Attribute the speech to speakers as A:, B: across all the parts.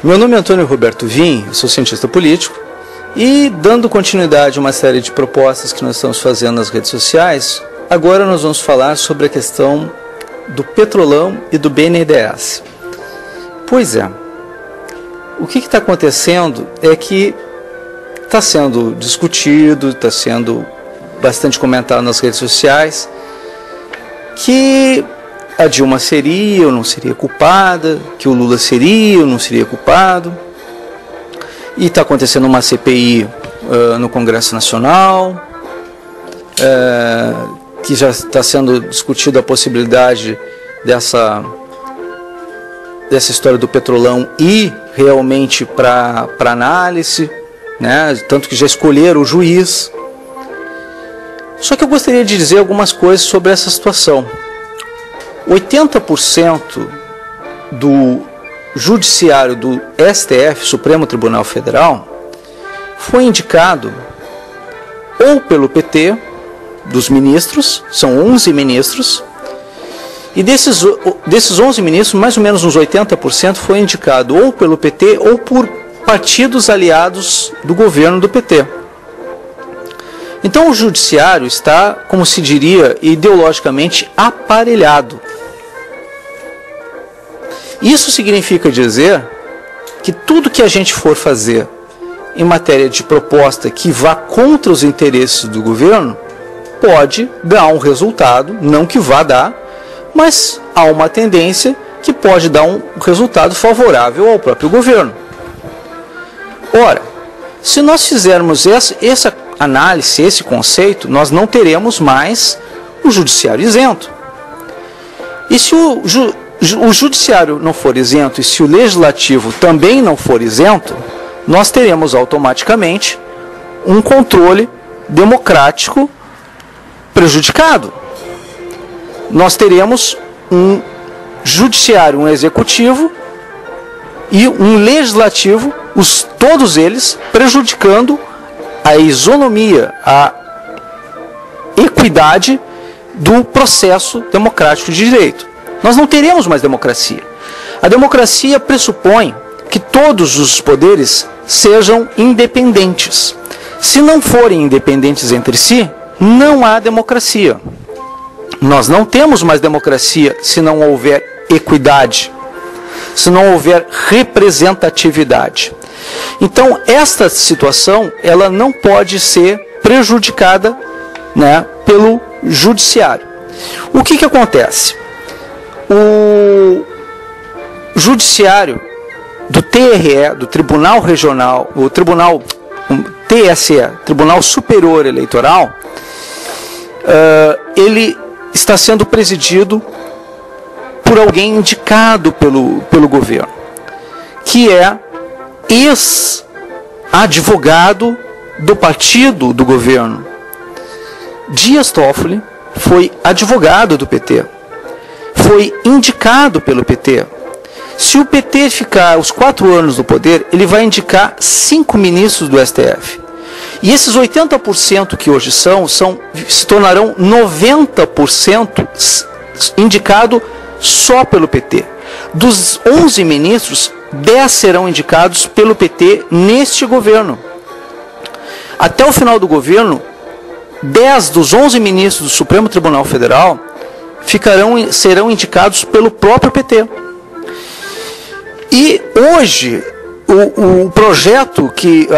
A: Meu nome é Antônio Roberto Vim, eu sou cientista político e, dando continuidade a uma série de propostas que nós estamos fazendo nas redes sociais, agora nós vamos falar sobre a questão do Petrolão e do BNDES. Pois é, o que está acontecendo é que está sendo discutido, está sendo bastante comentado nas redes sociais, que a Dilma seria ou não seria culpada, que o Lula seria ou não seria culpado, e está acontecendo uma CPI no Congresso Nacional, que já está sendo discutida a possibilidade dessa história do Petrolão ir realmente para análise, né? Tanto que já escolheram o juiz. Só que eu gostaria de dizer algumas coisas sobre essa situação. 80% do judiciário do STF, Supremo Tribunal Federal, foi indicado ou pelo PT, dos ministros, são 11 ministros, e desses 11 ministros, mais ou menos uns 80% foi indicado ou pelo PT ou por partidos aliados do governo do PT. Então o judiciário está, como se diria, ideologicamente aparelhado. Isso significa dizer que tudo que a gente for fazer em matéria de proposta que vá contra os interesses do governo, pode dar um resultado, não que vá dar, mas há uma tendência que pode dar um resultado favorável ao próprio governo. Ora, se nós fizermos essa análise, esse conceito, nós não teremos mais o judiciário isento. E se o judiciário não for isento e se o legislativo também não for isento, nós teremos automaticamente um controle democrático prejudicado. Nós teremos um judiciário, um executivo e um legislativo, todos eles prejudicando a isonomia, a equidade do processo democrático de direito. Nós não teremos mais democracia. A democracia pressupõe que todos os poderes sejam independentes. Se não forem independentes entre si, não há democracia. Nós não temos mais democracia se não houver equidade, se não houver representatividade. Então, esta situação ela não pode ser prejudicada, né, pelo judiciário. O que acontece? O judiciário do TRE, do Tribunal Regional, o Tribunal TSE, Tribunal Superior Eleitoral, ele está sendo presidido por alguém indicado pelo governo, que é ex-advogado do partido do governo. Dias Toffoli foi advogado do PT, foi indicado pelo PT. Se o PT ficar os 4 anos no poder, ele vai indicar 5 ministros do STF. E esses 80% que hoje se tornarão 90% indicado só pelo PT. Dos 11 ministros, 10 serão indicados pelo PT neste governo. Até o final do governo, 10 dos 11 ministros do Supremo Tribunal Federal serão indicados pelo próprio PT. E hoje, o projeto que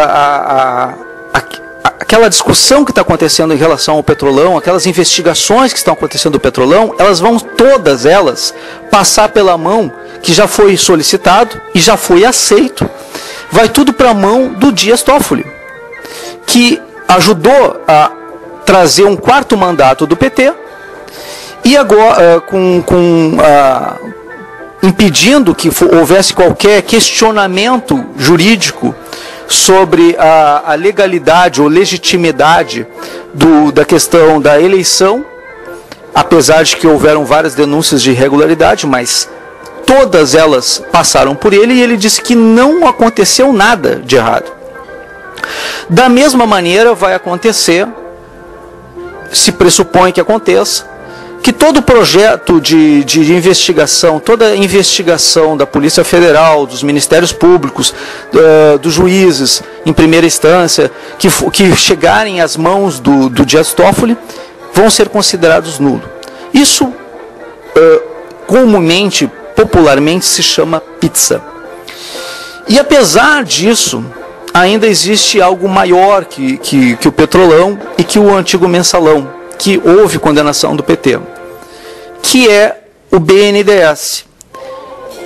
A: aquela discussão que está acontecendo em relação ao Petrolão, aquelas investigações que estão acontecendo no Petrolão, elas vão todas elas passar pela mão que já foi solicitado e já foi aceito. Vai tudo para a mão do Dias Toffoli, que ajudou a trazer um 4º mandato do PT e agora impedindo que houvesse qualquer questionamento jurídico sobre a legalidade ou legitimidade da questão da eleição, apesar de que houveram várias denúncias de irregularidade, mas todas elas passaram por ele e ele disse que não aconteceu nada de errado. Da mesma maneira vai acontecer, se pressupõe que aconteça, que todo projeto de investigação, toda investigação da Polícia Federal, dos Ministérios Públicos, dos juízes em primeira instância, que chegarem às mãos do Dias Toffoli, vão ser considerados nulos. Isso, comumente, popularmente, se chama pizza. E apesar disso, ainda existe algo maior que o Petrolão e que o antigo Mensalão, que houve condenação do PT, que é o BNDES.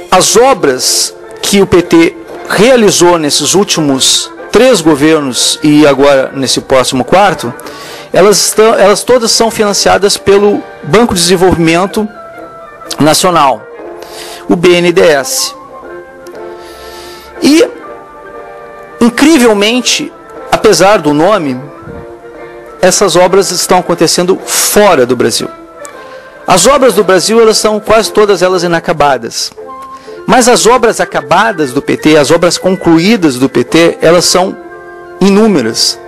A: As obras que o PT realizou nesses últimos 3 governos e agora nesse próximo 4º, elas todas são financiadas pelo Banco de Desenvolvimento Nacional, o BNDES. E, incrivelmente, apesar do nome, essas obras estão acontecendo fora do Brasil. As obras do Brasil, elas são quase todas elas inacabadas. Mas as obras acabadas do PT, as obras concluídas do PT, elas são inúmeras.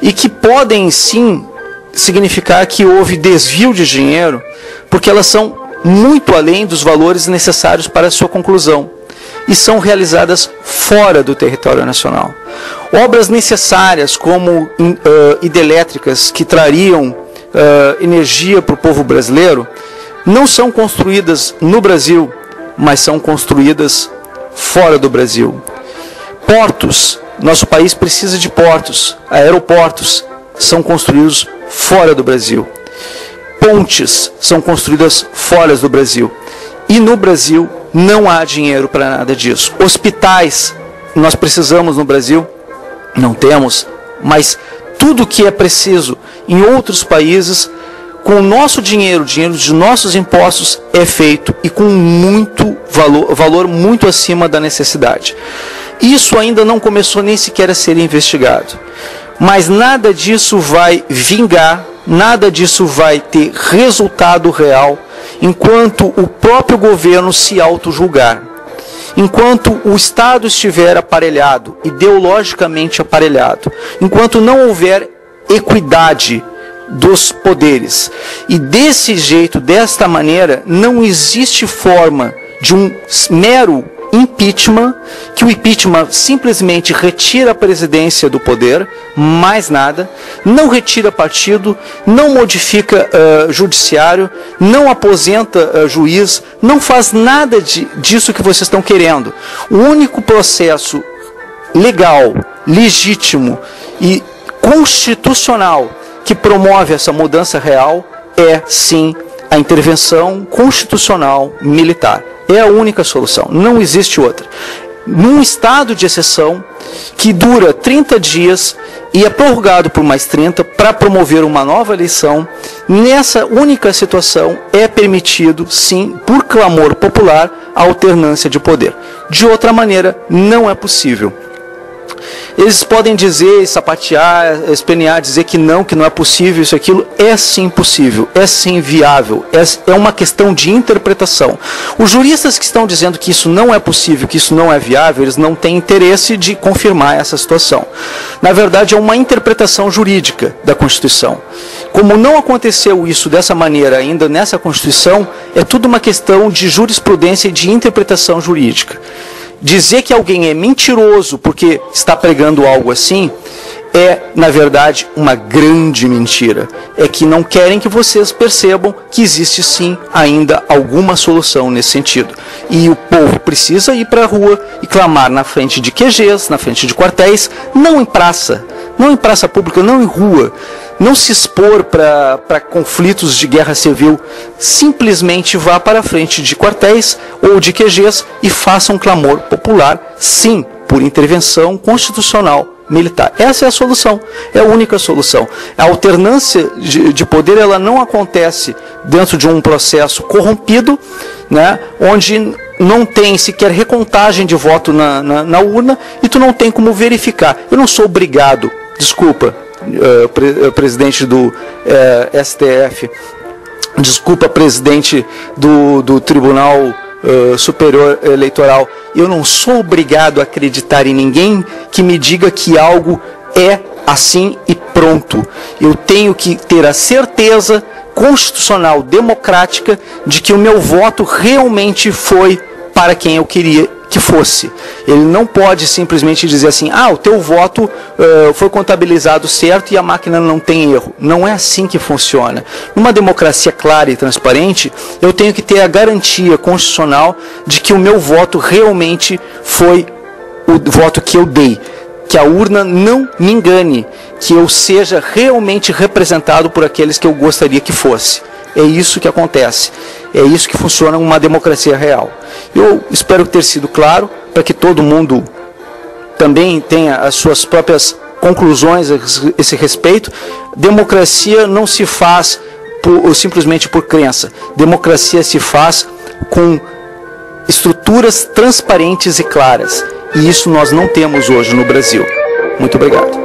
A: E que podem, sim, significar que houve desvio de dinheiro, porque elas são muito além dos valores necessários para a sua conclusão. E são realizadas fora do território nacional. Obras necessárias como hidrelétricas que trariam energia para o povo brasileiro não são construídas no Brasil, mas são construídas fora do Brasil. Portos, nosso país precisa de portos, aeroportos são construídos fora do Brasil. Pontes são construídas fora do Brasil. E no Brasil não há dinheiro para nada disso. Hospitais, nós precisamos no Brasil, não temos, mas tudo que é preciso em outros países, com o nosso dinheiro, dinheiro de nossos impostos, é feito e com muito valor muito acima da necessidade. Isso ainda não começou nem sequer a ser investigado. Mas nada disso vai vingar, nada disso vai ter resultado real, enquanto o próprio governo se auto-julgar. Enquanto o Estado estiver aparelhado, ideologicamente aparelhado, enquanto não houver equidade dos poderes. E desse jeito, desta maneira, não existe forma de um mero impeachment, que o impeachment simplesmente retira a presidência do poder, mais nada, não retira partido, não modifica judiciário, não aposenta juiz, não faz nada disso que vocês estão querendo. O único processo legal, legítimo e constitucional que promove essa mudança real é, sim, a intervenção constitucional militar. É a única solução, não existe outra. Num estado de exceção que dura 30 dias e é prorrogado por mais 30 para promover uma nova eleição, nessa única situação é permitido, sim, por clamor popular, a alternância de poder. De outra maneira, não é possível. Eles podem dizer, sapatear, espernear, dizer que não é possível isso, aquilo. É sim possível, é sim viável, é uma questão de interpretação. Os juristas que estão dizendo que isso não é possível, que isso não é viável, eles não têm interesse de confirmar essa situação. Na verdade, é uma interpretação jurídica da Constituição. Como não aconteceu isso dessa maneira ainda nessa Constituição, é tudo uma questão de jurisprudência e de interpretação jurídica. Dizer que alguém é mentiroso porque está pregando algo assim é, na verdade, uma grande mentira. É que não querem que vocês percebam que existe sim ainda alguma solução nesse sentido. E o povo precisa ir para a rua e clamar na frente de QGs, na frente de quartéis, não em praça pública, não em rua. Não se expor para conflitos de guerra civil, simplesmente vá para a frente de quartéis ou de QGs e faça um clamor popular, sim, por intervenção constitucional militar. Essa é a solução, é a única solução. A alternância de poder, ela não acontece dentro de um processo corrompido, né, onde não tem sequer recontagem de voto na urna e tu não tem como verificar. Eu não sou obrigado, desculpa, presidente do STF, desculpa, presidente do Tribunal Superior Eleitoral, eu não sou obrigado a acreditar em ninguém que me diga que algo é assim e pronto. Eu tenho que ter a certeza constitucional, democrática, de que o meu voto realmente foi para quem eu queria que fosse. Ele não pode simplesmente dizer assim, o teu voto foi contabilizado certo e a máquina não tem erro. Não é assim que funciona. Numa democracia clara e transparente, eu tenho que ter a garantia constitucional de que o meu voto realmente foi o voto que eu dei. Que a urna não me engane, que eu seja realmente representado por aqueles que eu gostaria que fosse. É isso que acontece. É isso que funciona uma democracia real. Eu espero ter sido claro, para que todo mundo também tenha as suas próprias conclusões a esse respeito. Democracia não se faz simplesmente por crença. Democracia se faz com estruturas transparentes e claras. E isso nós não temos hoje no Brasil. Muito obrigado.